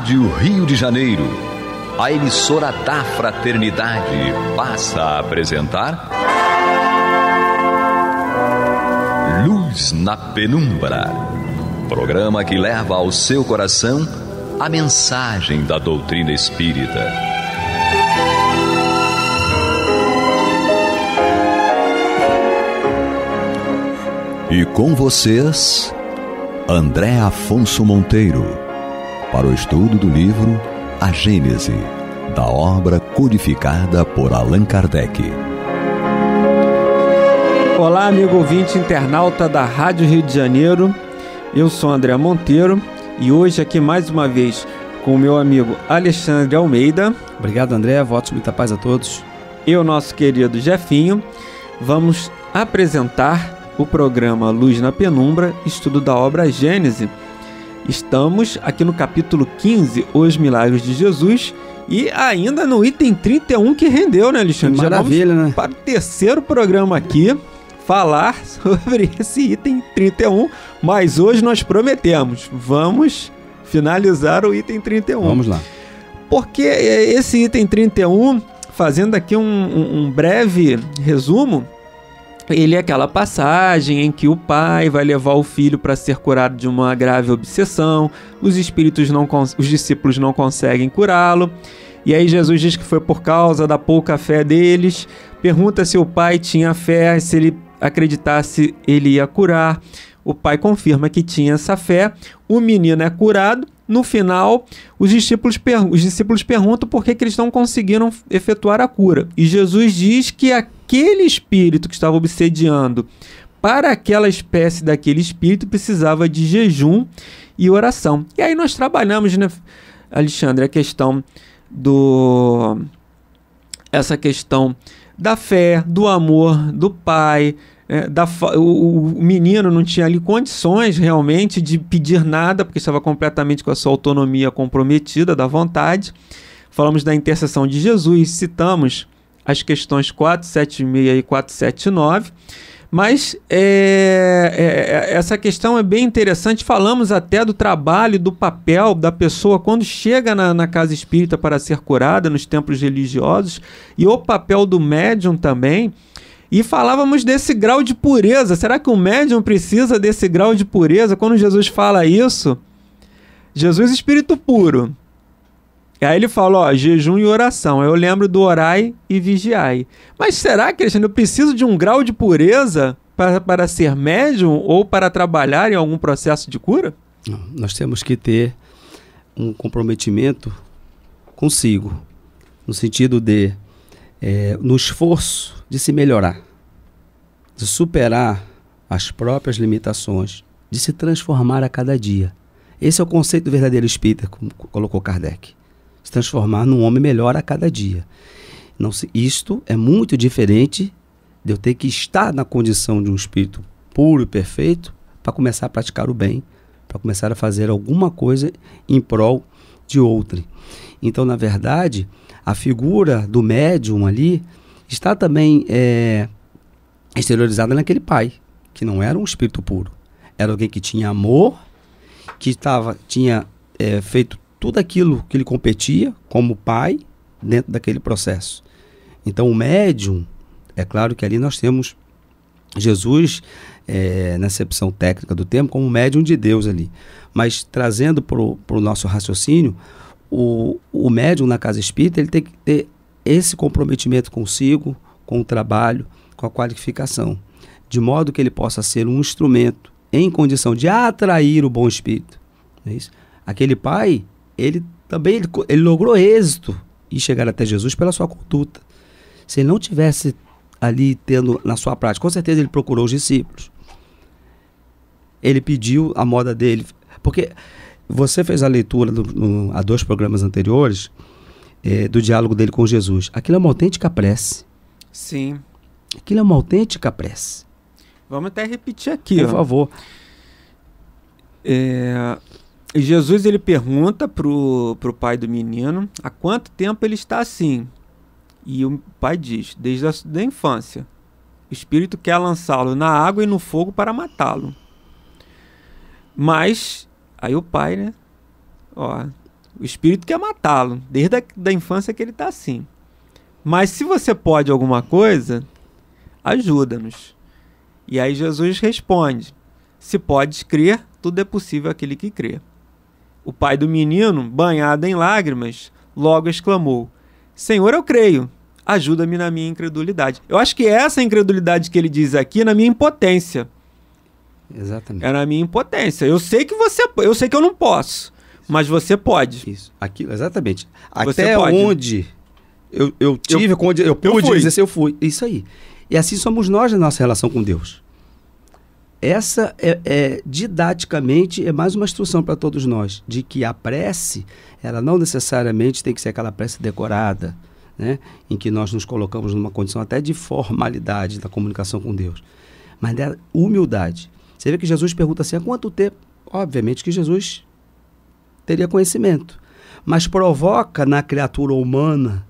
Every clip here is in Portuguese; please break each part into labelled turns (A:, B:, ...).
A: Rádio Rio de Janeiro, a emissora da fraternidade, passa a apresentar Luz na Penumbra, programa que leva ao seu coração a mensagem da doutrina espírita. E com vocês, André Afonso Monteiro, para o estudo do livro A Gênese, da obra codificada por Allan Kardec.
B: Olá, amigo ouvinte internauta da Rádio Rio de Janeiro, eu sou André Monteiro e hoje aqui mais uma vez com o meu amigo Alexandre Almeida.
C: Obrigado, André, votos, muita paz a todos.
B: E o nosso querido Jefinho, vamos apresentar o programa Luz na Penumbra, estudo da obra A Gênese. Estamos aqui no capítulo 15, Os Milagres de Jesus, e ainda no item 31 que rendeu, né, Alexandre?
C: Maravilha,
B: já vamos,
C: né?
B: para o terceiro programa aqui, falar sobre esse item 31, mas hoje nós prometemos, vamos finalizar o item 31.
C: Vamos lá.
B: Porque esse item 31, fazendo aqui um breve resumo, ele é aquela passagem em que o pai vai levar o filho para ser curado de uma grave obsessão, os discípulos não conseguem curá-lo, e aí Jesus diz que foi por causa da pouca fé deles, pergunta se o pai tinha fé, se ele acreditasse ele ia curar, o pai confirma que tinha essa fé, o menino é curado. No final, os discípulos perguntam por que eles não conseguiram efetuar a cura. E Jesus diz que aquele espírito que estava obsediando, para aquela espécie daquele espírito, precisava de jejum e oração. E aí nós trabalhamos, né, Alexandre, essa questão da fé, do amor do pai. O menino não tinha ali condições realmente de pedir nada, porque estava completamente com a sua autonomia comprometida, da vontade. Falamos da intercessão de Jesus, citamos as questões 476 e 479, mas essa questão é bem interessante. Falamos até do trabalho, do papel da pessoa quando chega na casa espírita para ser curada, nos templos religiosos, e o papel do médium também. E falávamos desse grau de pureza. Será que o médium precisa desse grau de pureza? Quando Jesus fala isso, Jesus espírito puro. E aí ele fala, jejum e oração. Eu lembro do orai e vigiai. Mas será que, Alexandre, eu preciso de um grau de pureza para ser médium ou para trabalhar em algum processo de cura?
C: Não, nós temos que ter um comprometimento consigo, no sentido de no esforço de se melhorar, de superar as próprias limitações, de se transformar a cada dia. Esse é o conceito do verdadeiro espírita, como colocou Kardec. Se transformar num homem melhor a cada dia. Isto é muito diferente de eu ter que estar na condição de um espírito puro e perfeito para começar a praticar o bem, para começar a fazer alguma coisa em prol de outrem. Então, na verdade, a figura do médium ali está também exteriorizada naquele pai, que não era um espírito puro. Era alguém que tinha amor, que tinha feito tudo aquilo que lhe competia como pai dentro daquele processo. Então o médium, é claro que ali nós temos Jesus, na acepção técnica do termo, como médium de Deus ali. Mas trazendo para o nosso raciocínio, o médium na casa espírita, ele tem que ter esse comprometimento consigo, com o trabalho, com a qualificação, de modo que ele possa ser um instrumento em condição de atrair o bom espírito. Não é isso? Aquele pai, ele logrou êxito em chegar até Jesus pela sua conduta. Se ele não tivesse ali tendo na sua prática, com certeza ele procurou os discípulos. Ele pediu a moda dele, porque você fez a leitura há 2 programas anteriores do diálogo dele com Jesus. Aquilo é uma autêntica prece.
B: Sim.
C: Aquilo é uma autêntica prece.
B: Vamos até repetir aqui.
C: Por favor.
B: Jesus ele pergunta pro pai do menino há quanto tempo ele está assim. E o pai diz, desde a infância. O espírito quer lançá-lo na água e no fogo para matá-lo. Mas, aí o pai, né? O espírito quer matá-lo, desde a infância que ele está assim. Mas se você pode alguma coisa, ajuda-nos. E aí Jesus responde: se podes crer, tudo é possível àquele que crê. O pai do menino, banhado em lágrimas, logo exclamou: Senhor, eu creio, ajuda-me na minha incredulidade. Eu acho que essa incredulidade que ele diz aqui é na minha impotência.
C: Exatamente.
B: É na minha impotência. Eu sei que eu não posso, mas você pode.
C: Isso. Aquilo, exatamente.
B: Você
C: Até
B: pode.
C: onde eu tive, eu pude dizer se eu fui. Isso aí. E assim somos nós na nossa relação com Deus. Essa didaticamente é mais uma instrução para todos nós, de que a prece, ela não necessariamente tem que ser aquela prece decorada, né, em que nós nos colocamos numa condição até de formalidade da comunicação com Deus, mas da humildade. Você vê que Jesus pergunta assim: há quanto tempo? Obviamente que Jesus teria conhecimento, mas provoca na criatura humana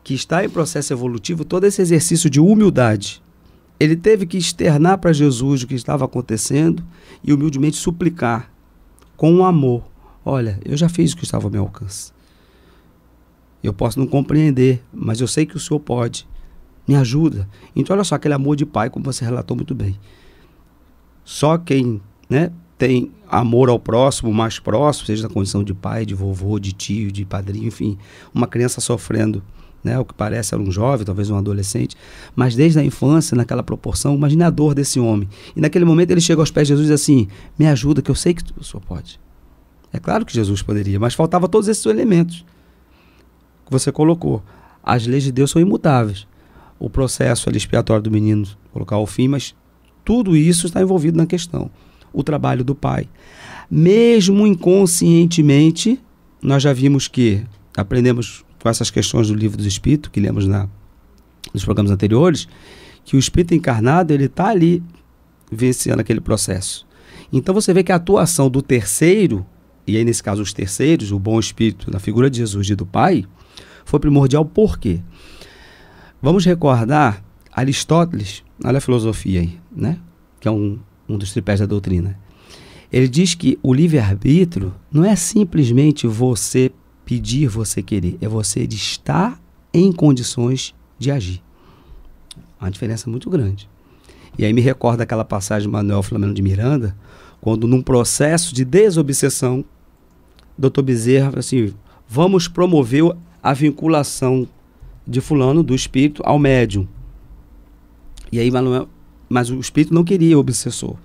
C: que está em processo evolutivo todo esse exercício de humildade. Ele teve que externar para Jesus o que estava acontecendo e humildemente suplicar com amor: olha, eu já fiz o que estava ao meu alcance. Eu posso não compreender, mas eu sei que o Senhor pode. Me ajuda. Então, olha só, aquele amor de pai, como você relatou muito bem. Só quem, né, tem amor ao próximo, mais próximo, seja na condição de pai, de vovô, de tio, de padrinho, enfim, uma criança sofrendo, né, o que parece era um jovem, talvez um adolescente, mas desde a infância, naquela proporção, imagine a dor desse homem. E naquele momento ele chega aos pés de Jesus e diz assim: me ajuda, que eu sei que o Senhor pode. É claro que Jesus poderia, mas faltava todos esses elementos que você colocou. As leis de Deus são imutáveis. O processo ali expiatório do menino colocar ao fim, mas tudo isso está envolvido na questão. O trabalho do pai. Mesmo inconscientemente, nós já vimos que aprendemos com essas questões do Livro dos Espíritos, que lemos nos programas anteriores, que o Espírito encarnado, ele está ali vencendo aquele processo. Então você vê que a atuação do terceiro, e aí nesse caso os terceiros, o bom Espírito na figura de Jesus e do Pai, foi primordial. Por quê? Vamos recordar Aristóteles, olha a filosofia aí, né? Que é um dos tripés da doutrina. Ele diz que o livre-arbítrio não é simplesmente você pedir, você querer, é você de estar em condições de agir. Uma diferença muito grande. E aí me recorda aquela passagem de Manuel Flamengo de Miranda, quando num processo de desobsessão, Dr. Bezerra assim: vamos promover a vinculação de fulano, do espírito, ao médium. E aí mas o espírito não queria o obsessor.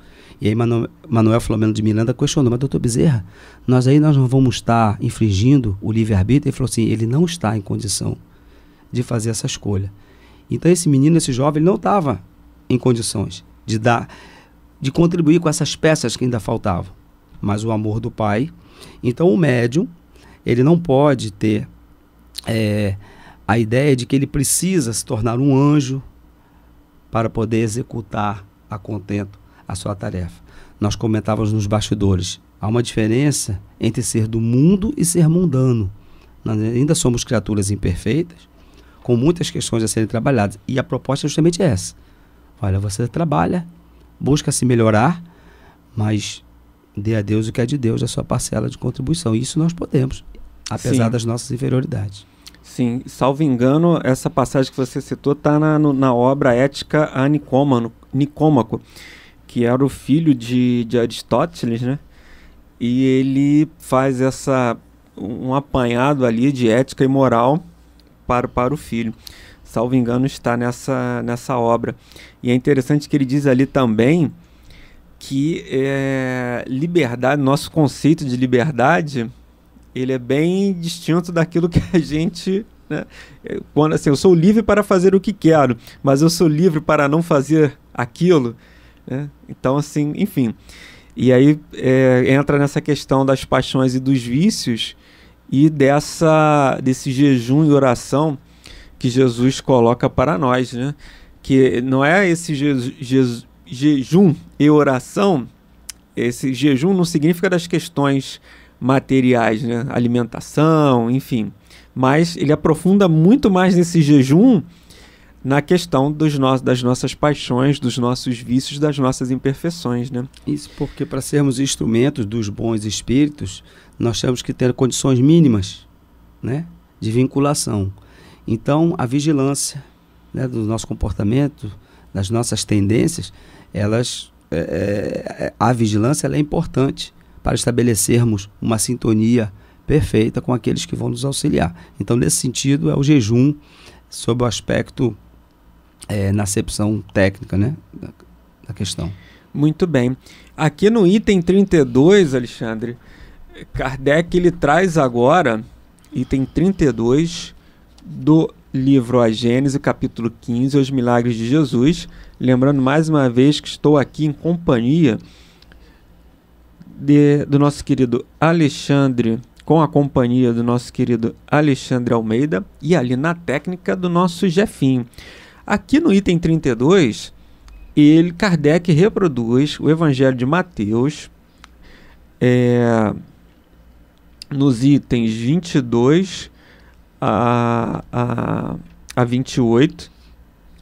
C: E aí Manuel Flamengo de Miranda questionou: mas doutor Bezerra, nós não vamos estar infringindo o livre-arbítrio? Ele falou assim: ele não está em condição de fazer essa escolha. Então esse menino, esse jovem, ele não estava em condições de contribuir com essas peças que ainda faltavam. Mas o amor do pai. Então o médium, ele não pode ter a ideia de que ele precisa se tornar um anjo para poder executar a contento a sua tarefa. Nós comentávamos nos bastidores: há uma diferença entre ser do mundo e ser mundano. Nós ainda somos criaturas imperfeitas, com muitas questões a serem trabalhadas. E a proposta é justamente essa. Olha, você trabalha, busca se melhorar, mas dê a Deus o que é de Deus, a sua parcela de contribuição. Isso nós podemos, apesar das nossas inferioridades.
B: Sim, salvo engano, essa passagem que você citou está na obra Ética a Nicômaco, que era o filho de Aristóteles, né? E ele faz um apanhado ali de ética e moral para o filho. Salvo engano, está nessa obra. E é interessante que ele diz ali também que liberdade, nosso conceito de liberdade, ele é bem distinto daquilo que a gente, né? Quando assim, eu sou livre para fazer o que quero, mas eu sou livre para não fazer aquilo, né? Então, assim, enfim. E aí entra nessa questão das paixões e dos vícios e desse jejum e oração que Jesus coloca para nós, né? Que não é esse jejum e oração, esse jejum não significa das questões materiais, né? Alimentação, enfim. Mas ele aprofunda muito mais nesse jejum na questão das nossas paixões, dos nossos vícios, das nossas imperfeições, né?
C: Isso porque para sermos instrumentos dos bons espíritos, nós temos que ter condições mínimas, né, de vinculação. Então, a vigilância, né, do nosso comportamento, das nossas tendências, a vigilância ela é importante para estabelecermos uma sintonia perfeita com aqueles que vão nos auxiliar. Então, nesse sentido, é o jejum sob o aspecto na acepção técnica, né, da questão.
B: Muito bem. Aqui no item 32, Alexandre, Kardec ele traz agora, item 32 do livro A Gênese, capítulo 15, Os Milagres de Jesus. Lembrando mais uma vez que estou aqui em companhia do nosso querido Alexandre, com a companhia do nosso querido Alexandre Almeida, e ali na técnica do nosso Jefinho. Aqui no item 32, Kardec reproduz o Evangelho de Mateus, nos itens 22 a 28,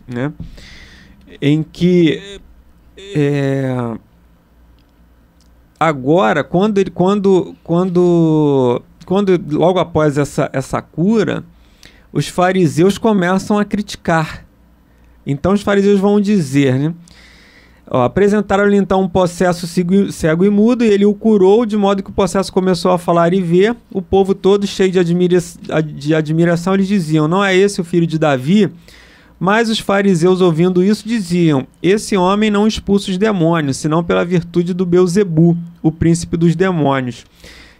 B: né, em que agora, quando logo após essa cura, os fariseus começam a criticar. Então os fariseus vão dizer, né? Apresentaram-lhe então um possesso cego e mudo, e ele o curou, de modo que o possesso começou a falar e ver. O povo todo, cheio de admiração, lhes diziam: não é esse o filho de Davi? Mas os fariseus, ouvindo isso, diziam: esse homem não expulsa os demônios, senão pela virtude do Belzebu, o príncipe dos demônios.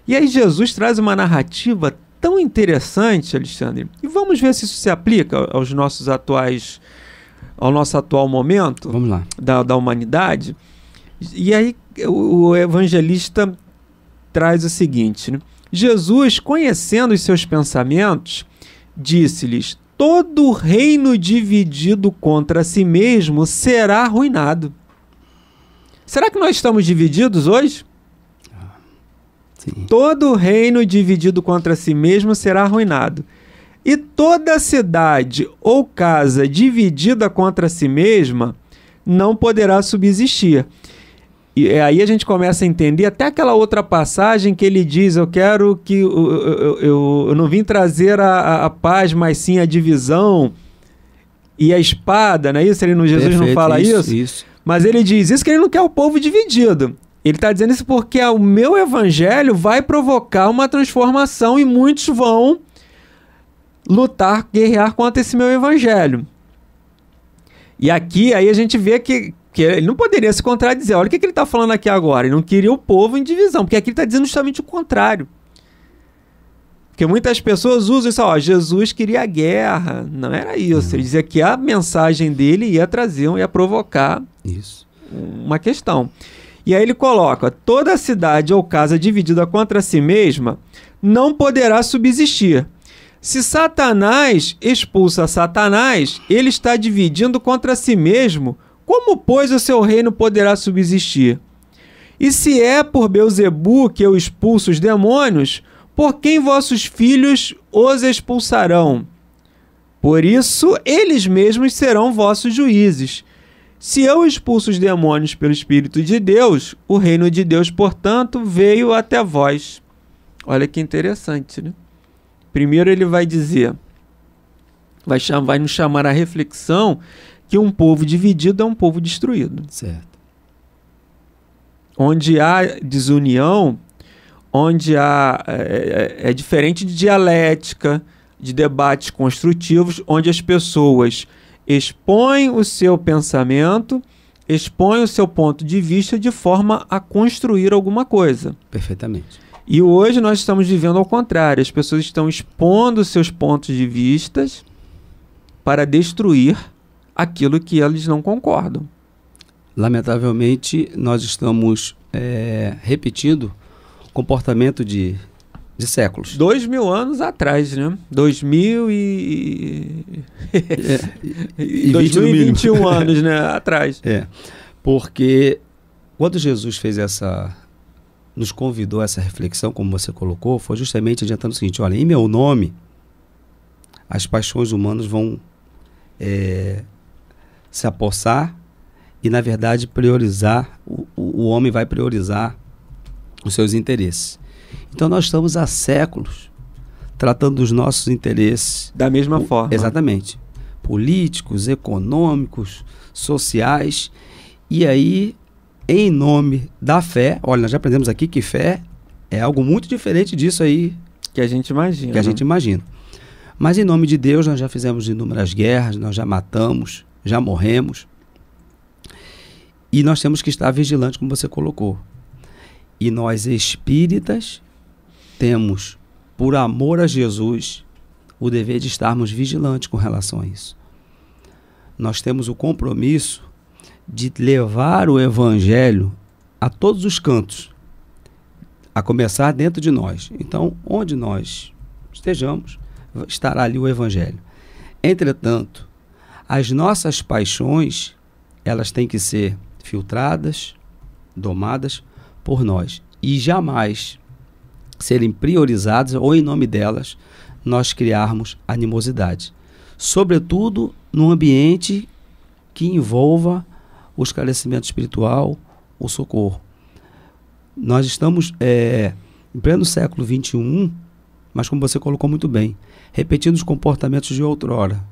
B: E aí Jesus traz uma narrativa tão interessante, Alexandre, e vamos ver se isso se aplica ao nosso atual momento.
C: Vamos lá.
B: Da humanidade. E aí o evangelista traz o seguinte, né? Jesus, conhecendo os seus pensamentos, disse-lhes: todo reino dividido contra si mesmo será arruinado. Será que nós estamos divididos hoje?
C: Sim.
B: Todo reino dividido contra si mesmo será arruinado. E toda cidade ou casa dividida contra si mesma não poderá subsistir. E aí a gente começa a entender até aquela outra passagem que ele diz: eu quero que eu não vim trazer a paz, mas sim a divisão e a espada, não é isso? Jesus
C: Perfeito,
B: não fala isso? Mas ele diz isso, que ele não quer o povo dividido. Ele está dizendo isso porque o meu evangelho vai provocar uma transformação e muitos vão lutar, guerrear contra esse meu evangelho. E aqui aí a gente vê que ele não poderia se contradizer. Olha o que ele está falando aqui agora. Ele não queria o povo em divisão, porque aqui ele está dizendo justamente o contrário. Porque muitas pessoas usam isso: Jesus queria a guerra. Não era isso. Ele dizia que a mensagem dele ia provocar uma questão. E aí ele coloca: toda cidade ou casa dividida contra si mesma não poderá subsistir. Se Satanás expulsa Satanás, ele está dividindo contra si mesmo. Como, pois, o seu reino poderá subsistir? E se é por Belzebu que eu expulso os demônios, por quem vossos filhos os expulsarão? Por isso, eles mesmos serão vossos juízes. Se eu expulso os demônios pelo Espírito de Deus, o reino de Deus, portanto, veio até vós. Olha que interessante, né? Primeiro ele vai dizer, vai nos chamar à reflexão que um povo dividido é um povo destruído.
C: Certo.
B: Onde há desunião, onde há... É diferente de dialética, de debates construtivos, onde as pessoas expõem o seu pensamento, expõem o seu ponto de vista de forma a construir alguma coisa.
C: Perfeitamente.
B: E hoje nós estamos vivendo ao contrário. As pessoas estão expondo seus pontos de vista para destruir aquilo que eles não concordam.
C: Lamentavelmente, nós estamos repetindo comportamento de séculos.
B: 2000 anos atrás, né? 2021 anos, né? Atrás.
C: Porque quando Jesus fez nos convidou a essa reflexão, como você colocou, foi justamente adiantando o seguinte: olha, em meu nome, as paixões humanas vão se apossar e, na verdade, priorizar, o homem vai priorizar os seus interesses. Então, nós estamos há séculos tratando dos nossos interesses.
B: Da mesma forma.
C: Exatamente. Políticos, econômicos, sociais. E aí, em nome da fé, olha, nós já aprendemos aqui que fé é algo muito diferente disso aí.
B: Que a gente imagina.
C: Que a gente imagina. Mas em nome de Deus, nós já fizemos inúmeras guerras, nós já matamos, já morremos. E nós temos que estar vigilantes, como você colocou. E nós espíritas temos, por amor a Jesus, o dever de estarmos vigilantes com relação a isso. Nós temos o compromisso de levar o Evangelho a todos os cantos, a começar dentro de nós. Então, onde nós estejamos, estará ali o Evangelho. Entretanto, as nossas paixões, elas têm que ser filtradas, domadas por nós, e jamais serem priorizadas ou, em nome delas, nós criarmos animosidade. Sobretudo num ambiente que envolva o esclarecimento espiritual, o socorro. Nós estamos em pleno século XXI, mas, como você colocou muito bem, repetindo os comportamentos de outrora.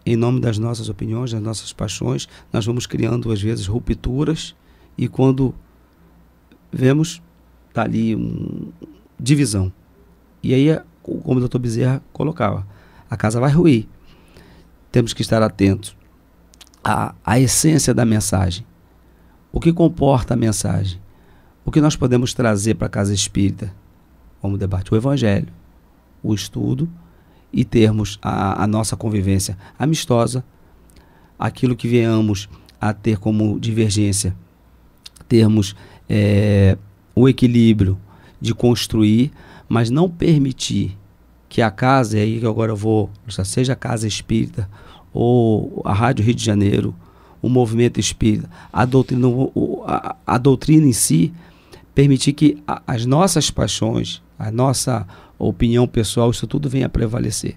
C: Em nome das nossas opiniões, das nossas paixões, nós vamos criando, às vezes, rupturas, e quando vemos, está ali divisão. E aí, como o Dr. Bezerra colocava, a casa vai ruir. Temos que estar atentos à essência da mensagem. O que comporta a mensagem? O que nós podemos trazer para a casa espírita? Como debate o Evangelho, o estudo, e termos a nossa convivência amistosa, aquilo que venhamos a ter como divergência, termos o equilíbrio de construir, mas não permitir que a casa, e aí que agora eu vou, seja a Casa Espírita, ou a Rádio Rio de Janeiro, o movimento espírita, a doutrina em si, permitir que as nossas paixões, a nossa opinião pessoal, isso tudo venha a prevalecer.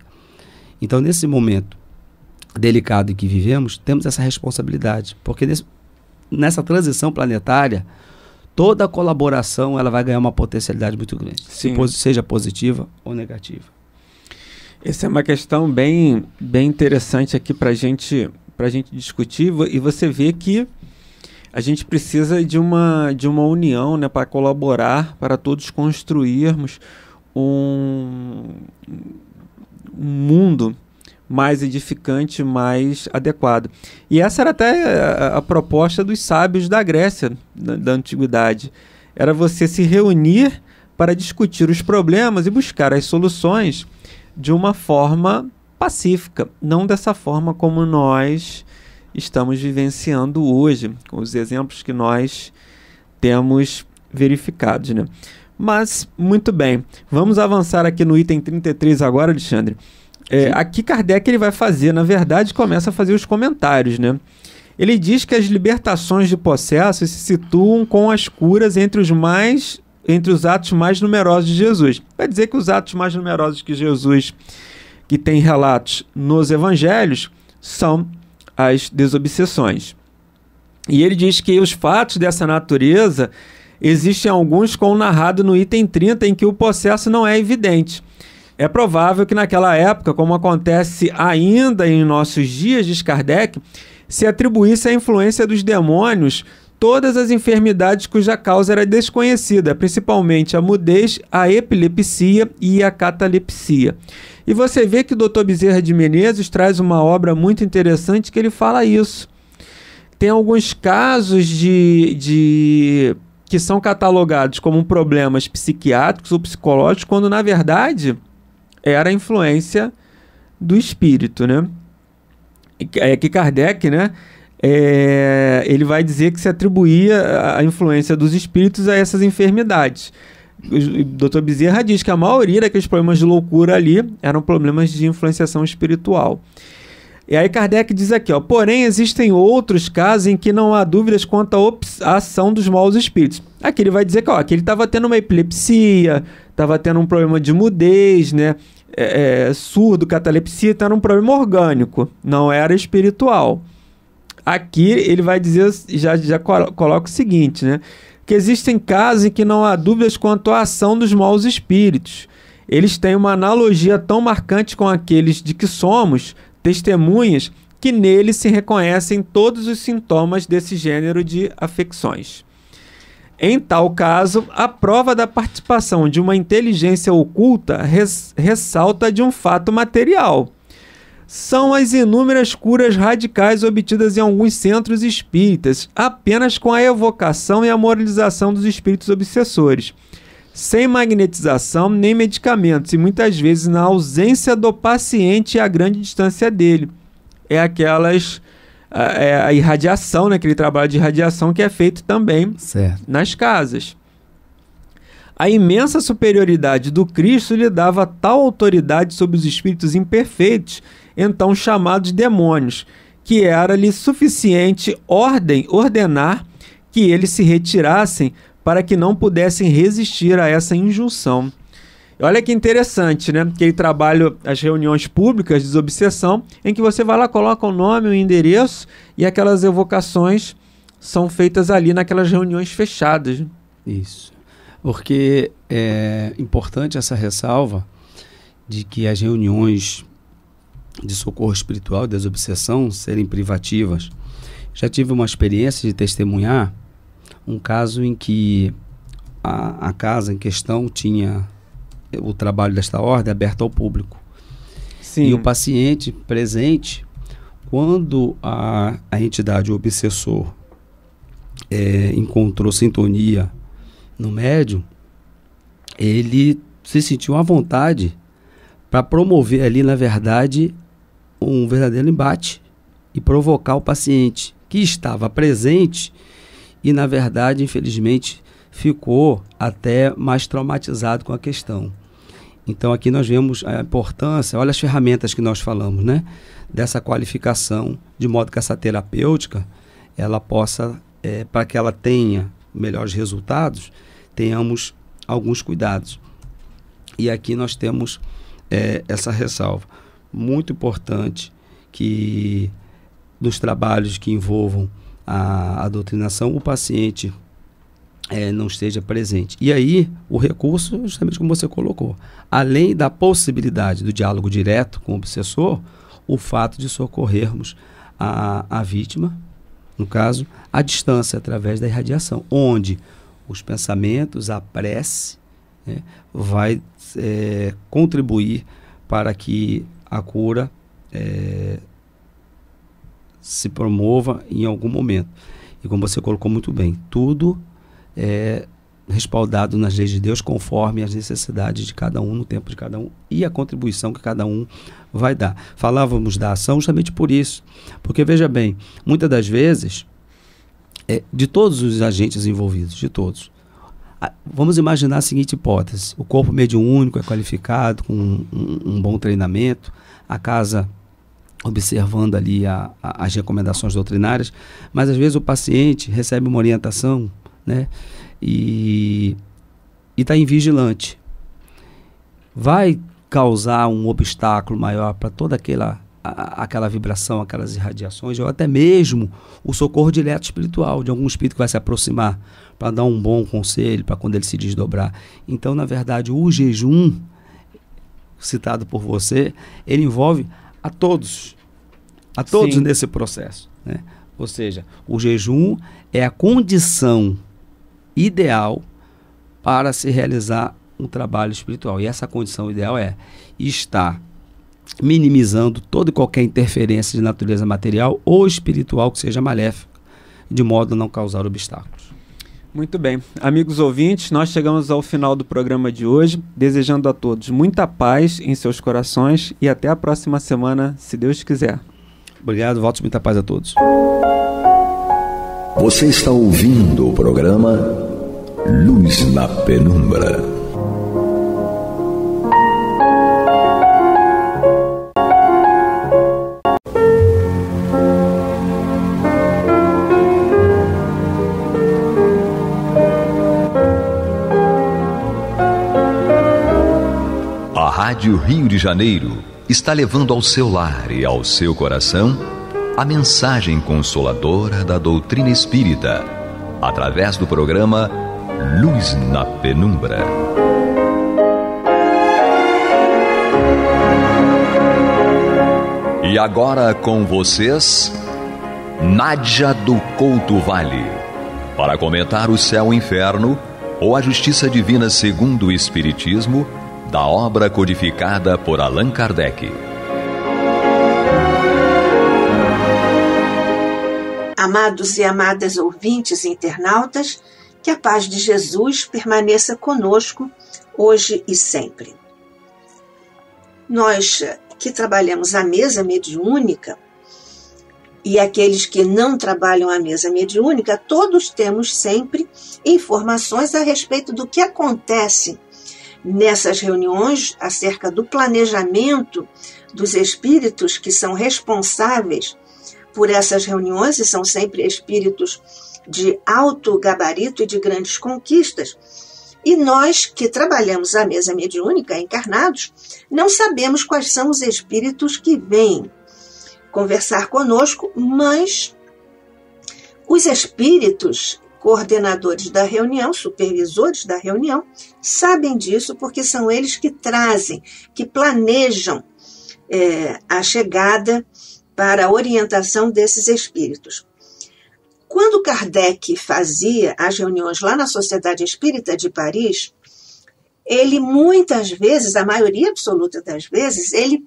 C: Então, nesse momento delicado em que vivemos, temos essa responsabilidade, porque nessa transição planetária, toda a colaboração ela vai ganhar uma potencialidade muito grande, seja positiva ou negativa.
B: Essa é uma questão bem interessante aqui para a gente discutir, e você vê que a gente precisa de uma união, né, para colaborar, para todos construirmos um mundo mais edificante, mais adequado. E essa era até a proposta dos sábios da Grécia, da antiguidade. Era você se reunir para discutir os problemas e buscar as soluções de uma forma pacífica, não dessa forma como nós estamos vivenciando hoje, com os exemplos que nós temos verificados, né? Mas, muito bem, vamos avançar aqui no item 33 agora, Alexandre. Aqui Kardec ele vai fazer, na verdade, começa a fazer os comentários, né? Ele diz que as libertações de possessos se situam com as curas entre os atos mais numerosos de Jesus. Vai dizer que os atos mais numerosos que Jesus, que tem relatos nos evangelhos, são as desobsessões. E ele diz que os fatos dessa natureza existem alguns como narrado no item 30, em que o possesso não é evidente. É provável que naquela época, como acontece ainda em nossos dias, diz Kardec, se atribuísse à influência dos demônios todas as enfermidades cuja causa era desconhecida, principalmente a mudez, a epilepsia e a catalepsia. E você vê que o Dr. Bezerra de Menezes traz uma obra muito interessante que ele fala isso. Tem alguns casos que são catalogados como problemas psiquiátricos ou psicológicos, quando na verdade era a influência do espírito, né? Que Kardec, né? Ele vai dizer que se atribuía a influência dos espíritos a essas enfermidades. O Dr. Bezerra diz que a maioria daqueles problemas de loucura ali eram problemas de influenciação espiritual. E aí Kardec diz aqui, porém existem outros casos em que não há dúvidas quanto à ação dos maus espíritos. Aqui ele vai dizer que ele estava tendo uma epilepsia, estava tendo um problema de mudez, né? surdo, catalepsia, então era um problema orgânico, não era espiritual. Aqui ele vai dizer, já coloca o seguinte, né? Que existem casos em que não há dúvidas quanto à ação dos maus espíritos. Eles têm uma analogia tão marcante com aqueles de que somos testemunhas, que neles se reconhecem todos os sintomas desse gênero de afecções. Em tal caso, a prova da participação de uma inteligência oculta ressalta de um fato material. São as inúmeras curas radicais obtidas em alguns centros espíritas, apenas com a evocação e a moralização dos espíritos obsessores, sem magnetização nem medicamentos, e muitas vezes na ausência do paciente e a grande distância dele. É aquelas... a irradiação, né? Aquele trabalho de irradiação que é feito também nas casas. A imensa superioridade do Cristo lhe dava tal autoridade sobre os espíritos imperfeitos, então chamados demônios, que era-lhe suficiente ordenar que eles se retirassem para que não pudessem resistir a essa injunção. Olha que interessante, né? Que ele trabalha as reuniões públicas de desobsessão, em que você vai lá, coloca o nome, o endereço, e aquelas evocações são feitas ali naquelas reuniões fechadas.
C: Isso. Porque é importante essa ressalva de que as reuniões de socorro espiritual, de desobsessão, serem privativas. Já tive uma experiência de testemunhar um caso em que a casa em questão tinha o trabalho desta ordem aberto ao público.
B: Sim.
C: E o paciente presente, quando a entidade, o obsessor, encontrou sintonia no médium, ele se sentiu à vontade para promover ali, na verdade, um verdadeiro embate e provocar o paciente, que estava presente e, na verdade, infelizmente, ficou até mais traumatizado com a questão. Então aqui nós vemos a importância, olha as ferramentas que nós falamos, né? Dessa qualificação, de modo que essa terapêutica, ela possa, para que ela tenha melhores resultados, tenhamos alguns cuidados. E aqui nós temos essa ressalva. Muito importante que nos trabalhos que envolvam a doutrinação, o paciente não esteja presente. E aí, o recurso, justamente como você colocou, além da possibilidade do diálogo direto com o obsessor, o fato de socorrermos a vítima, no caso, à distância, através da irradiação, onde os pensamentos, a prece, vai contribuir para que a cura se promova em algum momento. E como você colocou muito bem, tudo respaldado nas leis de Deus, conforme as necessidades de cada um, no tempo de cada um, e a contribuição que cada um vai dar. Falávamos da ação justamente por isso, porque veja bem, muitas das vezes, de todos os agentes envolvidos, de todos, vamos imaginar a seguinte hipótese: o corpo mediúnico é qualificado, com um bom treinamento, a casa observando ali as recomendações doutrinárias, mas às vezes o paciente recebe uma orientação, né, e está invigilante. Vai causar um obstáculo maior para toda aquela vibração, aquelas irradiações, ou até mesmo o socorro direto espiritual, de algum espírito que vai se aproximar para dar um bom conselho, para quando ele se desdobrar. Então, na verdade, o jejum, citado por você, ele envolve a todos
B: Sim.
C: nesse processo, né? Ou seja, o jejum é a condição ideal para se realizar um trabalho espiritual. E essa condição ideal é estar minimizando toda e qualquer interferência de natureza material ou espiritual que seja maléfica, de modo a não causar obstáculos.
B: Muito bem. Amigos ouvintes, nós chegamos ao final do programa de hoje, desejando a todos muita paz em seus corações e até a próxima semana, se Deus quiser.
C: Obrigado, votos muita paz a todos.
A: Você está ouvindo o programa Luz na Penumbra. Rádio Rio de Janeiro está levando ao seu lar e ao seu coração a mensagem consoladora da doutrina espírita, através do programa Luz na Penumbra. E agora com vocês, Nádia do Couto Vale, para comentar o céu e inferno ou a justiça divina segundo o Espiritismo, da obra codificada por Allan Kardec.
D: Amados e amadas ouvintes e internautas, que a paz de Jesus permaneça conosco hoje e sempre. Nós que trabalhamos à mesa mediúnica e aqueles que não trabalham à mesa mediúnica, todos temos sempre informações a respeito do que acontece nessas reuniões acerca do planejamento dos espíritos que são responsáveis por essas reuniões, e são sempre espíritos de alto gabarito e de grandes conquistas. E nós que trabalhamos à mesa mediúnica, encarnados, não sabemos quais são os espíritos que vêm conversar conosco, mas os espíritos coordenadores da reunião, supervisores da reunião, sabem disso porque são eles que trazem, que planejam a chegada para a orientação desses espíritos. Quando Kardec fazia as reuniões lá na Sociedade Espírita de Paris, ele muitas vezes, a maioria absoluta das vezes, ele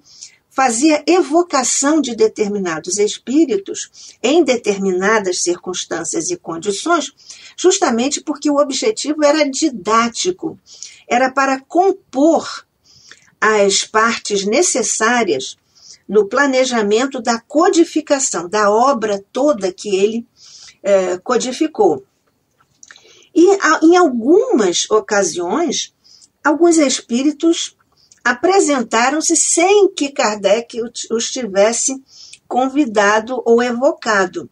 D: fazia evocação de determinados espíritos em determinadas circunstâncias e condições, justamente porque o objetivo era didático, era para compor as partes necessárias no planejamento da codificação, da obra toda que ele codificou. E em algumas ocasiões, alguns espíritos apresentaram-se sem que Kardec os tivesse convidado ou evocado.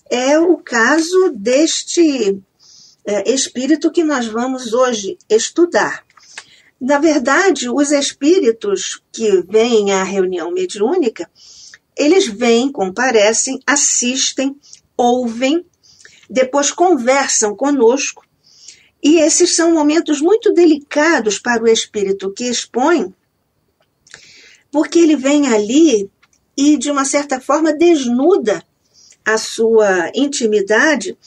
D: É o caso deste espírito que nós vamos hoje estudar. Na verdade, os espíritos que vêm à reunião mediúnica, eles vêm, comparecem, assistem, ouvem, depois conversam conosco, e esses são momentos muito delicados para o espírito que expõe, porque ele vem ali e, de uma certa forma, desnuda a sua intimidade,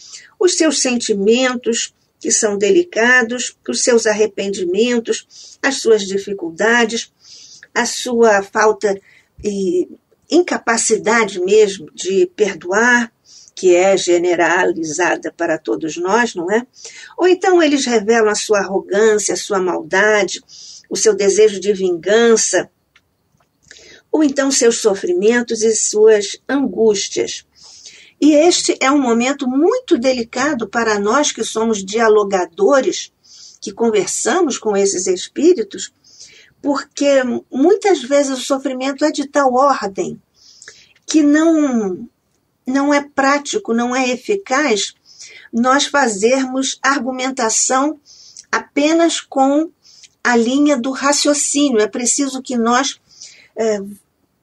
D: os seus sentimentos, que são delicados, os seus arrependimentos, as suas dificuldades, a sua falta e incapacidade mesmo de perdoar, que é generalizada para todos nós, não é? Ou então eles revelam a sua arrogância, a sua maldade, o seu desejo de vingança, ou então seus sofrimentos e suas angústias. E este é um momento muito delicado para nós que somos dialogadores, que conversamos com esses espíritos, porque muitas vezes o sofrimento é de tal ordem que não é prático, não é eficaz nós fazermos argumentação apenas com a linha do raciocínio. É preciso que nós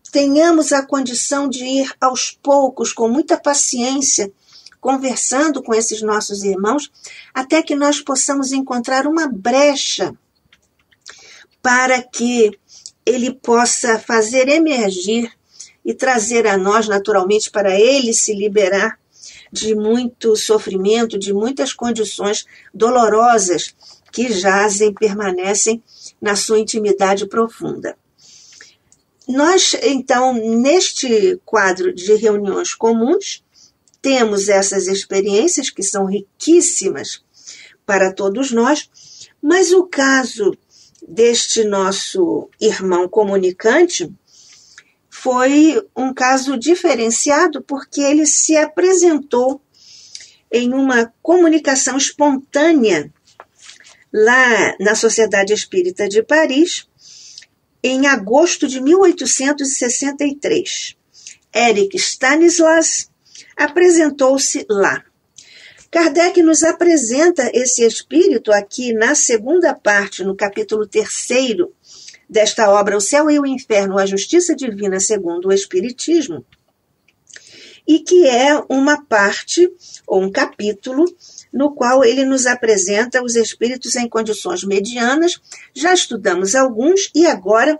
D: tenhamos a condição de ir aos poucos, com muita paciência, conversando com esses nossos irmãos, até que nós possamos encontrar uma brecha para que ele possa fazer emergir e trazer a nós, naturalmente, para ele se liberar de muito sofrimento, de muitas condições dolorosas que jazem, permanecem na sua intimidade profunda. Nós, então, neste quadro de reuniões comuns, temos essas experiências que são riquíssimas para todos nós, mas o caso deste nosso irmão comunicante foi um caso diferenciado porque ele se apresentou em uma comunicação espontânea lá na Sociedade Espírita de Paris, em agosto de 1863. Eric Stanislas apresentou-se lá. Kardec nos apresenta esse espírito aqui na segunda parte, no capítulo 3º desta obra O Céu e o Inferno, a Justiça Divina segundo o Espiritismo, e que é uma parte, ou um capítulo, no qual ele nos apresenta os espíritos em condições medianas. Já estudamos alguns e agora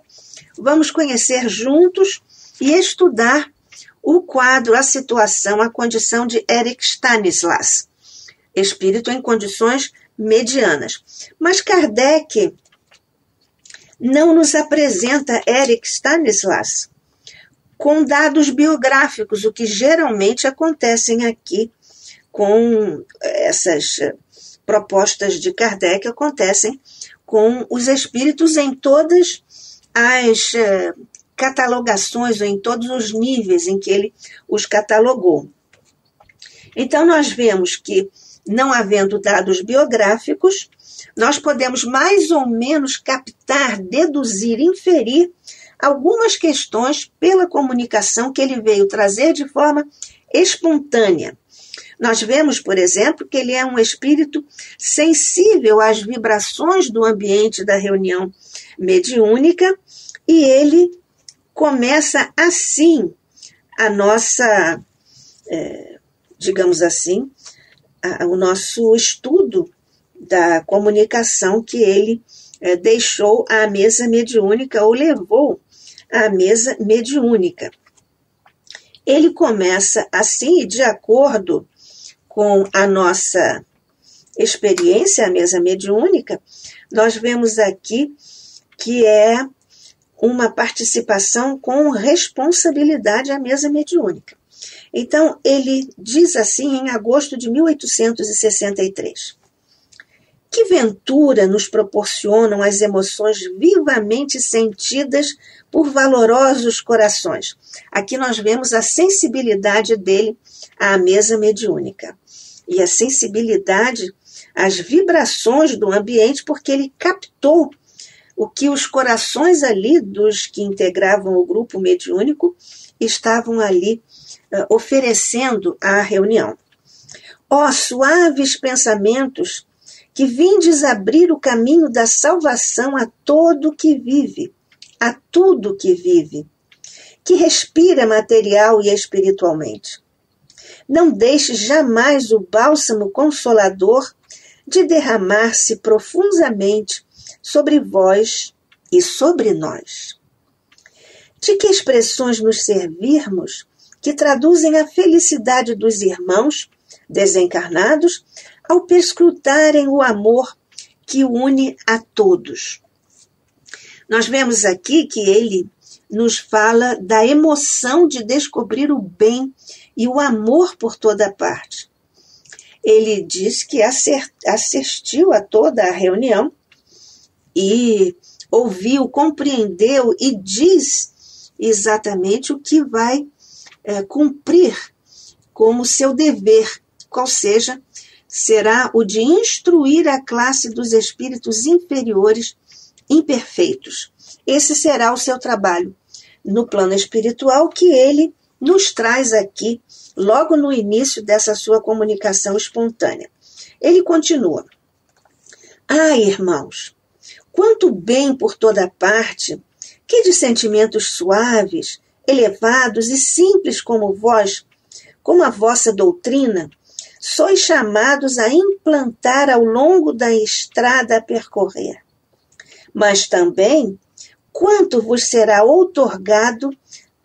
D: vamos conhecer juntos e estudar o quadro, a situação, a condição de Erich Stanislas, espírito em condições medianas. Mas Kardec não nos apresenta Erich Stanislas com dados biográficos, o que geralmente acontecem aqui com essas propostas de Kardec, acontecem com os espíritos em todas as catalogações, ou em todos os níveis em que ele os catalogou. Então, nós vemos que, não havendo dados biográficos, nós podemos mais ou menos captar, deduzir, inferir algumas questões pela comunicação que ele veio trazer de forma espontânea. Nós vemos, por exemplo, que ele é um espírito sensível às vibrações do ambiente da reunião mediúnica e ele começa assim a nossa, digamos assim, o nosso estudo da comunicação que ele deixou à mesa mediúnica ou levou à mesa mediúnica. Ele começa assim, e de acordo com a nossa experiência, a mesa mediúnica, nós vemos aqui que é uma participação com responsabilidade à mesa mediúnica. Então, ele diz assim em agosto de 1863: que ventura nos proporcionam as emoções vivamente sentidas por valorosos corações. Aqui nós vemos a sensibilidade dele à mesa mediúnica. E a sensibilidade às vibrações do ambiente, porque ele captou o que os corações ali dos que integravam o grupo mediúnico estavam ali oferecendo à reunião. Ó suaves pensamentos que vindes abrir o caminho da salvação a todo que vive, a tudo que vive, que respira material e espiritualmente. Não deixe jamais o bálsamo consolador de derramar-se profundamente sobre vós e sobre nós. De que expressões nos servirmos que traduzem a felicidade dos irmãos desencarnados ao perscrutarem o amor que une a todos? Nós vemos aqui que ele nos fala da emoção de descobrir o bem e o amor por toda parte. Ele diz que assistiu a toda a reunião e ouviu, compreendeu e diz exatamente o que vai cumprir como seu dever, qual seja, será o de instruir a classe dos espíritos inferiores imperfeitos. Esse será o seu trabalho no plano espiritual que ele nos traz aqui, logo no início dessa sua comunicação espontânea. Ele continua: ah, irmãos, quanto bem por toda parte, que de sentimentos suaves, elevados e simples como vós, como a vossa doutrina, sois chamados a implantar ao longo da estrada a percorrer. Mas também, quanto vos será outorgado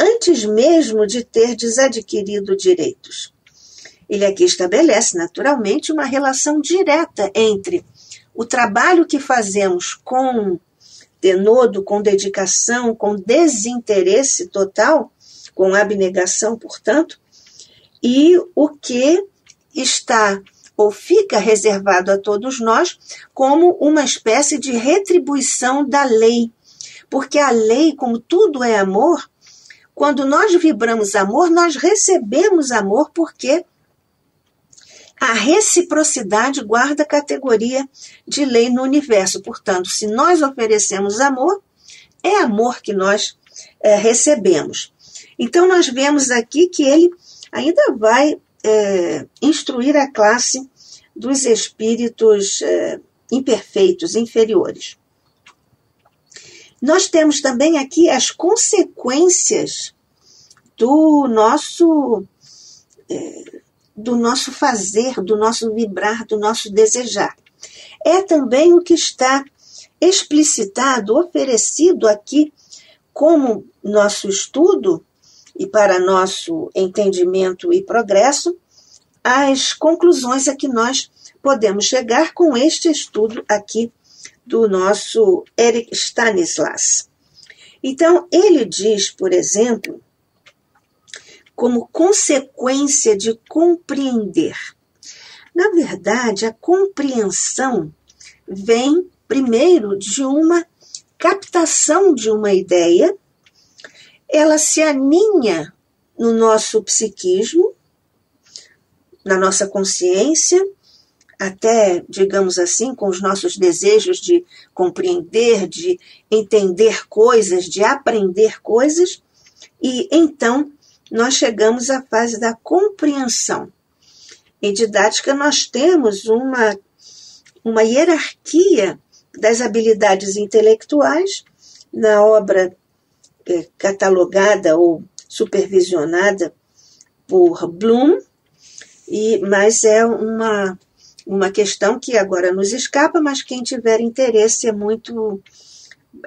D: antes mesmo de terdes adquirido direitos. Ele aqui estabelece, naturalmente, uma relação direta entre o trabalho que fazemos com denodo, com dedicação, com desinteresse total, com abnegação, portanto, e o que está ou fica reservado a todos nós como uma espécie de retribuição da lei. Porque a lei, como tudo é amor, quando nós vibramos amor, nós recebemos amor, porque a reciprocidade guarda a categoria de lei no universo. Portanto, se nós oferecemos amor, é amor que nós recebemos. Então, nós vemos aqui que ele ainda vai instruir a classe dos espíritos imperfeitos, inferiores. Nós temos também aqui as consequências do nosso fazer, do nosso vibrar, do nosso desejar. É também o que está explicitado, oferecido aqui como nosso estudo e para nosso entendimento e progresso, as conclusões a que nós podemos chegar com este estudo aqui do nosso Eric Stanislas. Então, ele diz, por exemplo, como consequência de compreender. Na verdade, a compreensão vem primeiro de uma captação de uma ideia, ela se aninha no nosso psiquismo, na nossa consciência, até, digamos assim, com os nossos desejos de compreender, de entender coisas, de aprender coisas, e então nós chegamos à fase da compreensão. Em didática, nós temos uma hierarquia das habilidades intelectuais na obra catalogada ou supervisionada por Bloom, mas é uma questão que agora nos escapa, mas quem tiver interesse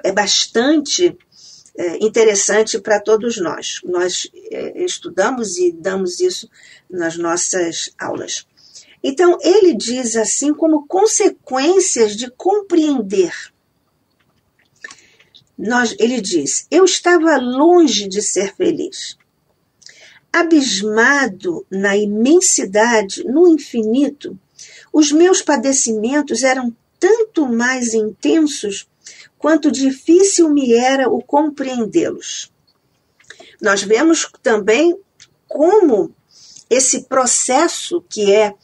D: é bastante interessante para todos nós. Nós estudamos e damos isso nas nossas aulas. Então, ele diz assim, como consequências de compreender. Ele diz, eu estava longe de ser feliz. Abismado na imensidade, no infinito, os meus padecimentos eram tanto mais intensos quanto difícil me era o compreendê-los. Nós vemos também como esse processo que é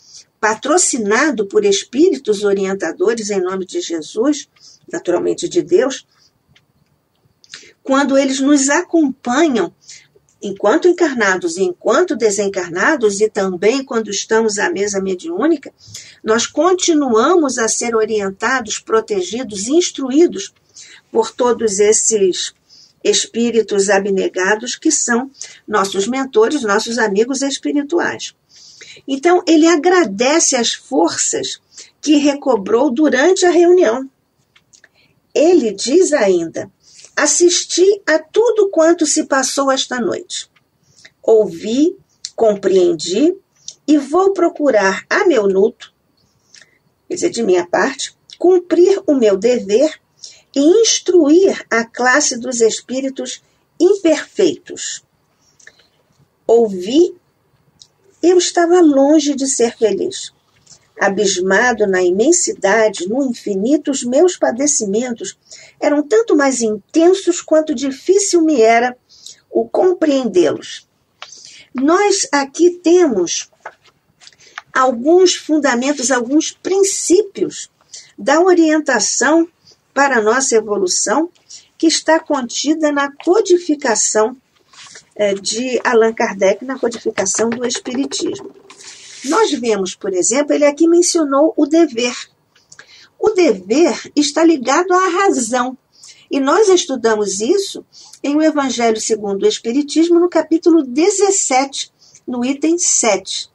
D: patrocinado por espíritos orientadores em nome de Jesus, naturalmente de Deus, quando eles nos acompanham enquanto encarnados e enquanto desencarnados, e também quando estamos à mesa mediúnica, nós continuamos a ser orientados, protegidos, instruídos por todos esses espíritos abnegados que são nossos mentores, nossos amigos espirituais. Então, ele agradece as forças que recobrou durante a reunião. Ele diz ainda, assisti a tudo quanto se passou esta noite. Ouvi, compreendi e vou procurar a meu nuto, quer dizer, de minha parte, cumprir o meu dever e instruir a classe dos espíritos imperfeitos. Ouvi, eu estava longe de ser feliz. Abismado na imensidade, no infinito, os meus padecimentos eram tanto mais intensos quanto difícil me era o compreendê-los. Nós aqui temos alguns fundamentos, alguns princípios da orientação para a nossa evolução que está contida na codificação de Allan Kardec, na codificação do Espiritismo. Nós vemos, por exemplo, ele aqui mencionou o dever. O dever está ligado à razão. E nós estudamos isso em O Evangelho segundo o Espiritismo, no capítulo 17, no item 7.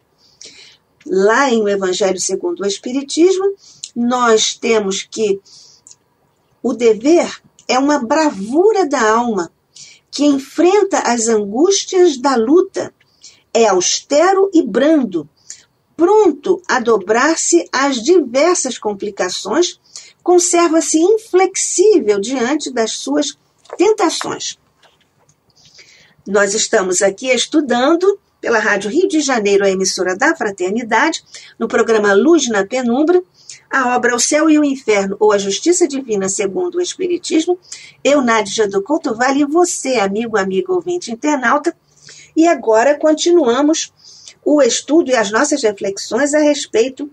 D: Lá em O Evangelho segundo o Espiritismo, nós temos que o dever é uma bravura da alma que enfrenta as angústias da luta. É austero e brando, pronto a dobrar-se às diversas complicações, conserva-se inflexível diante das suas tentações. Nós estamos aqui estudando pela Rádio Rio de Janeiro, a emissora da Fraternidade, no programa Luz na Penumbra, a obra O Céu e o Inferno, ou A Justiça Divina segundo o Espiritismo. Eu, Nádia do Couto Vale, e você, amigo, amiga, ouvinte, internauta. E agora continuamos o estudo e as nossas reflexões a respeito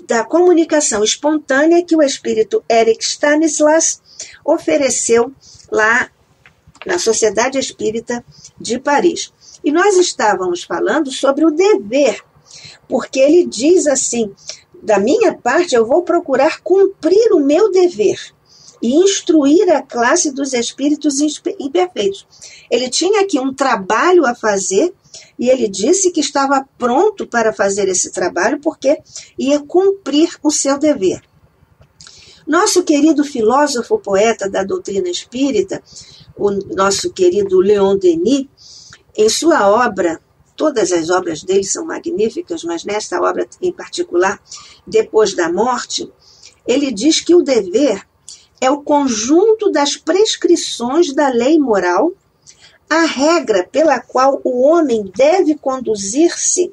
D: da comunicação espontânea que o espírito Eric Stanislas ofereceu lá na Sociedade Espírita de Paris. E nós estávamos falando sobre o dever, porque ele diz assim, da minha parte eu vou procurar cumprir o meu dever. e instruir a classe dos espíritos imperfeitos. Ele tinha aqui um trabalho a fazer e ele disse que estava pronto para fazer esse trabalho porque ia cumprir o seu dever. Nosso querido filósofo poeta da doutrina espírita, o nosso querido Leon Denis, em sua obra, todas as obras dele são magníficas, mas nesta obra em particular, Depois da Morte, ele diz que o dever é o conjunto das prescrições da lei moral, a regra pela qual o homem deve conduzir-se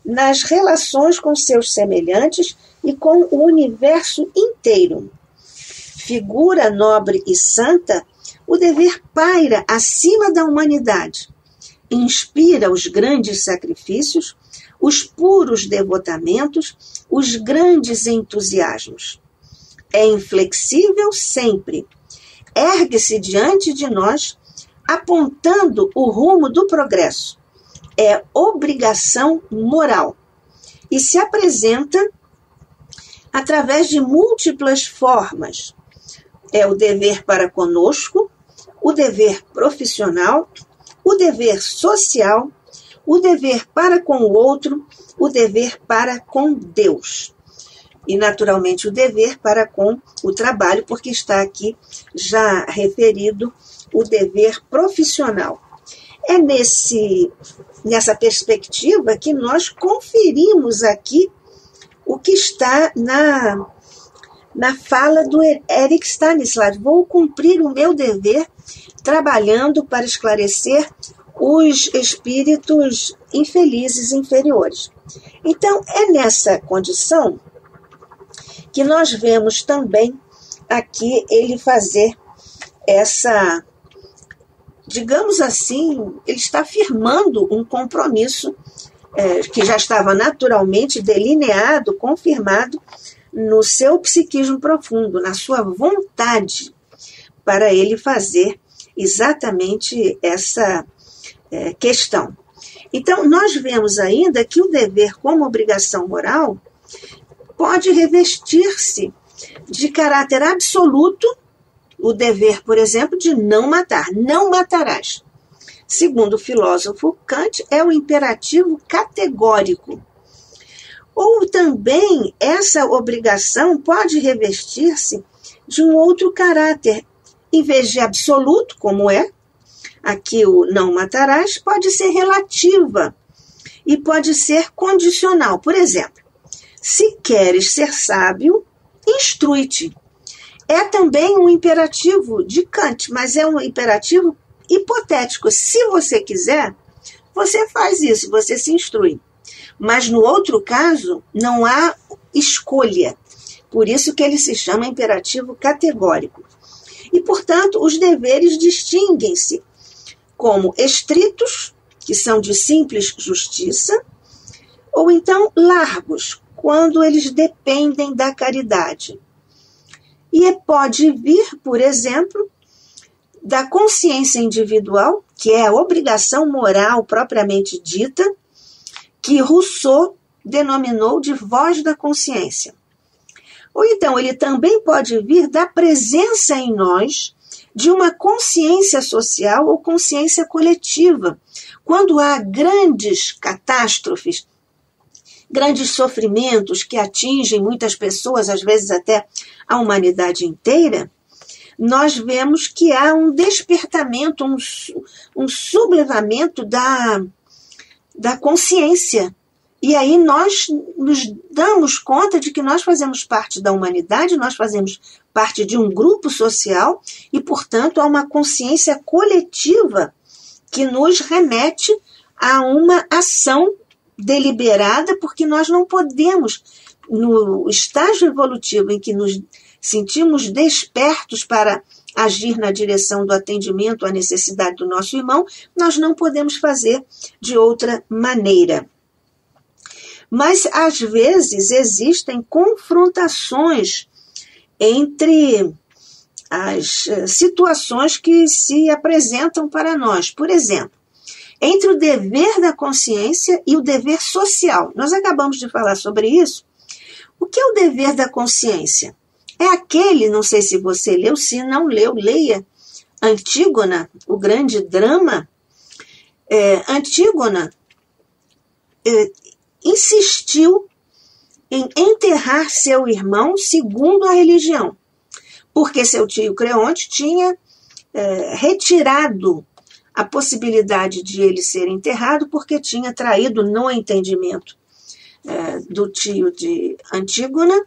D: nas relações com seus semelhantes e com o universo inteiro. Figura nobre e santa, o dever paira acima da humanidade, inspira os grandes sacrifícios, os puros devotamentos, os grandes entusiasmos. É inflexível sempre, ergue-se diante de nós, apontando o rumo do progresso. É obrigação moral e se apresenta através de múltiplas formas. É o dever para conosco, o dever profissional, o dever social, o dever para com o outro, o dever para com Deus. E, naturalmente, o dever para com o trabalho, porque está aqui já referido o dever profissional. É nessa perspectiva que nós conferimos aqui o que está na fala do Eric Stanislav. Vou cumprir o meu dever trabalhando para esclarecer os espíritos infelizes inferiores. Então, é nessa condição que nós vemos também aqui ele fazer essa, digamos assim, ele está firmando um compromisso que já estava naturalmente delineado, confirmado no seu psiquismo profundo, na sua vontade para ele fazer exatamente essa questão. Então, nós vemos ainda que o dever como obrigação moral pode revestir-se de caráter absoluto, o dever, por exemplo, de não matar, não matarás. Segundo o filósofo Kant, é o imperativo categórico. Ou também essa obrigação pode revestir-se de um outro caráter. Em vez de absoluto, como é, aqui o não matarás, pode ser relativa e pode ser condicional. Por exemplo, se queres ser sábio, instrui-te. É também um imperativo de Kant, mas é um imperativo hipotético. Se você quiser, você faz isso, você se instrui. Mas no outro caso, não há escolha. Por isso que ele se chama imperativo categórico. E, portanto, os deveres distinguem-se como estritos, que são de simples justiça, ou então largos, quando eles dependem da caridade. E pode vir, por exemplo, da consciência individual, que é a obrigação moral propriamente dita, que Rousseau denominou de voz da consciência. Ou então, ele também pode vir da presença em nós de uma consciência social ou consciência coletiva, quando há grandes catástrofes, grandes sofrimentos que atingem muitas pessoas, às vezes até a humanidade inteira, nós vemos que há um despertamento, um sublevamento da consciência. E aí nós nos damos conta de que nós fazemos parte da humanidade, nós fazemos parte de um grupo social e, portanto, há uma consciência coletiva que nos remete a uma ação deliberada, porque nós não podemos, no estágio evolutivo em que nos sentimos despertos para agir na direção do atendimento à necessidade do nosso irmão, nós não podemos fazer de outra maneira. Mas, às vezes, existem confrontações entre as situações que se apresentam para nós. Por exemplo, entre o dever da consciência e o dever social. Nós acabamos de falar sobre isso. O que é o dever da consciência? é aquele, não sei se você leu, se não leu, leia Antígona, o grande drama. Antígona insistiu em enterrar seu irmão segundo a religião, porque seu tio Creonte tinha retirado a possibilidade de ele ser enterrado porque tinha traído no entendimento do tio de Antígona,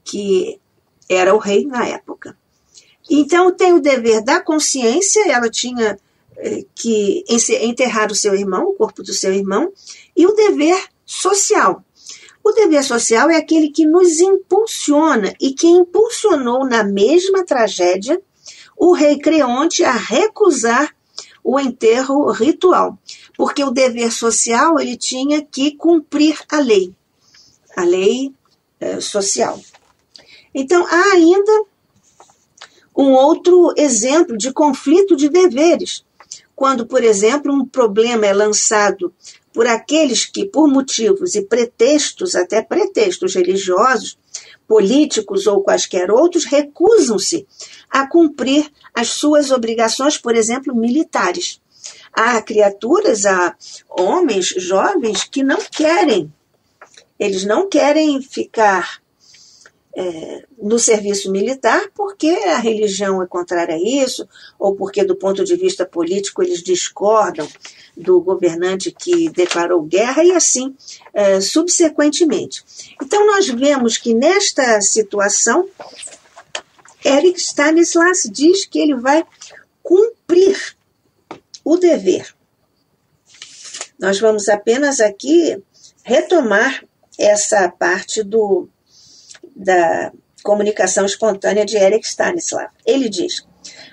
D: que era o rei na época. Então tem o dever da consciência, ela tinha que enterrar o seu irmão, o corpo do seu irmão, e o dever social. O dever social é aquele que nos impulsiona e que impulsionou na mesma tragédia o rei Creonte a recusar o enterro ritual, porque o dever social ele tinha que cumprir a lei social. Então, há ainda um outro exemplo de conflito de deveres, quando, por exemplo, um problema é lançado por aqueles que, por motivos e pretextos, até pretextos religiosos, políticos ou quaisquer outros, recusam-se a cumprir as suas obrigações, por exemplo, militares. Há criaturas, há homens jovens que não querem, eles não querem ficar no serviço militar porque a religião é contrária a isso, ou porque do ponto de vista político eles discordam do governante que declarou guerra e assim subsequentemente. Então nós vemos que nesta situação Erik Stanislas diz que ele vai cumprir o dever. Nós vamos apenas aqui retomar essa parte da comunicação espontânea de Erik Stanislas. Ele diz: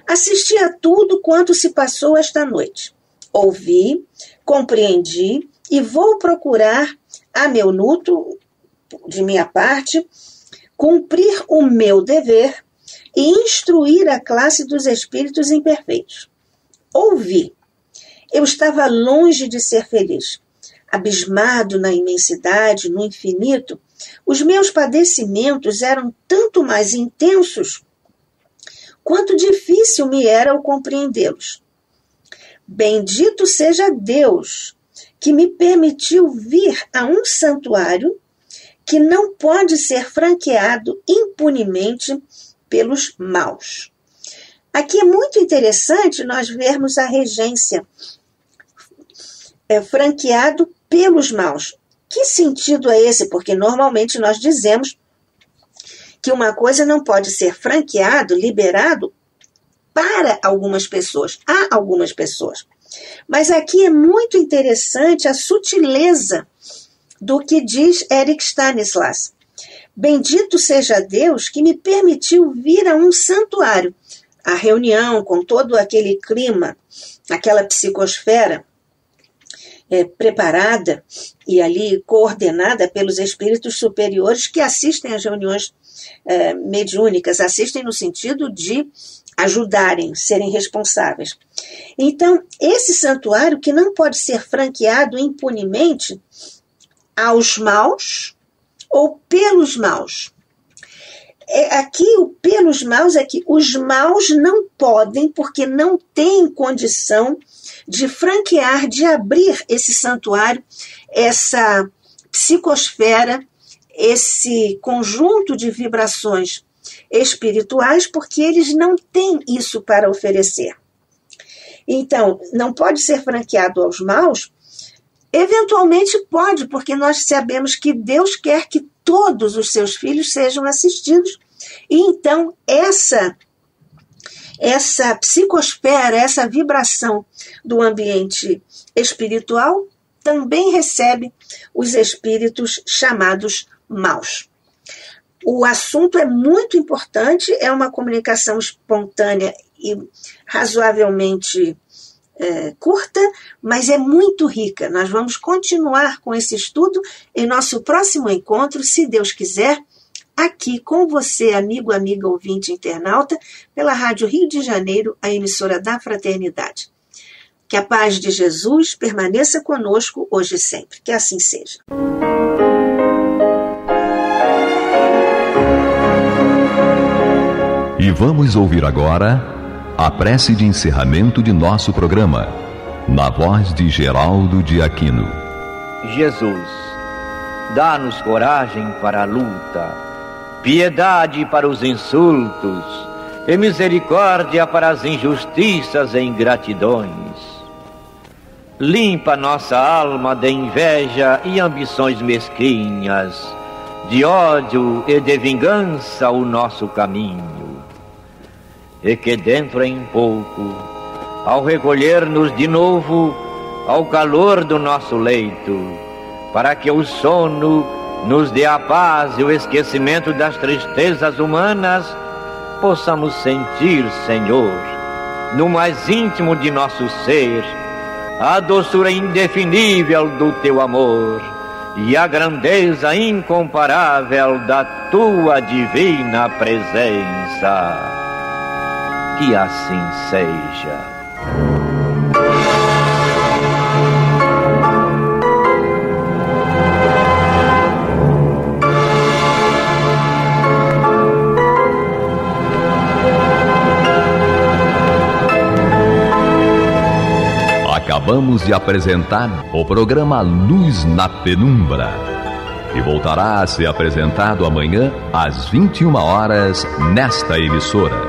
D: assisti a tudo quanto se passou esta noite. Ouvi, compreendi e vou procurar, a meu luto, de minha parte, cumprir o meu dever e instruir a classe dos espíritos imperfeitos. Ouvi. Eu estava longe de ser feliz. Abismado na imensidade, no infinito, os meus padecimentos eram tanto mais intensos quanto difícil me era o compreendê-los. Bendito seja Deus que me permitiu vir a um santuário que não pode ser franqueado impunemente pelos maus. Aqui é muito interessante nós vermos a regência franqueado pelos maus. Que sentido é esse? Porque normalmente nós dizemos que uma coisa não pode ser franqueado, liberado para algumas pessoas, a algumas pessoas. Mas aqui é muito interessante a sutileza do que diz Erik Stanislas. Bendito seja Deus que me permitiu vir a um santuário. A reunião com todo aquele clima, aquela psicosfera preparada e ali coordenada pelos espíritos superiores que assistem às reuniões mediúnicas, assistem no sentido de ajudarem, serem responsáveis. Então, esse santuário que não pode ser franqueado impunemente aos maus ou pelos maus. Aqui o pelos maus é que os maus não podem, porque não têm condição de franquear, de abrir esse santuário, essa psicosfera, esse conjunto de vibrações espirituais, porque eles não têm isso para oferecer. Então, não pode ser franqueado aos maus. Eventualmente pode, porque nós sabemos que Deus quer que todos os seus filhos sejam assistidos. E então, essa psicosfera, essa vibração do ambiente espiritual também recebe os espíritos chamados maus. O assunto é muito importante, é uma comunicação espontânea e razoavelmente curta, mas é muito rica. Nós vamos continuar com esse estudo em nosso próximo encontro, se Deus quiser, aqui com você, amigo, amiga, ouvinte, internauta, pela Rádio Rio de Janeiro, a emissora da Fraternidade. Que a paz de Jesus permaneça conosco hoje e sempre. Que assim seja.
A: E vamos ouvir agora a prece de encerramento de nosso programa, na voz de Geraldo de Aquino.
E: Jesus, dá-nos coragem para a luta, piedade para os insultos e misericórdia para as injustiças e ingratidões. Limpa nossa alma de inveja e ambições mesquinhas, de ódio e de vingança o nosso caminho. E que dentro em pouco, ao recolher-nos de novo ao calor do nosso leito, para que o sono nos dê a paz e o esquecimento das tristezas humanas, possamos sentir, Senhor, no mais íntimo de nosso ser, a doçura indefinível do Teu amor e a grandeza incomparável da Tua divina presença. Que assim seja.
A: Acabamos de apresentar o programa Luz na Penumbra, que voltará a ser apresentado amanhã às 21 horas nesta emissora.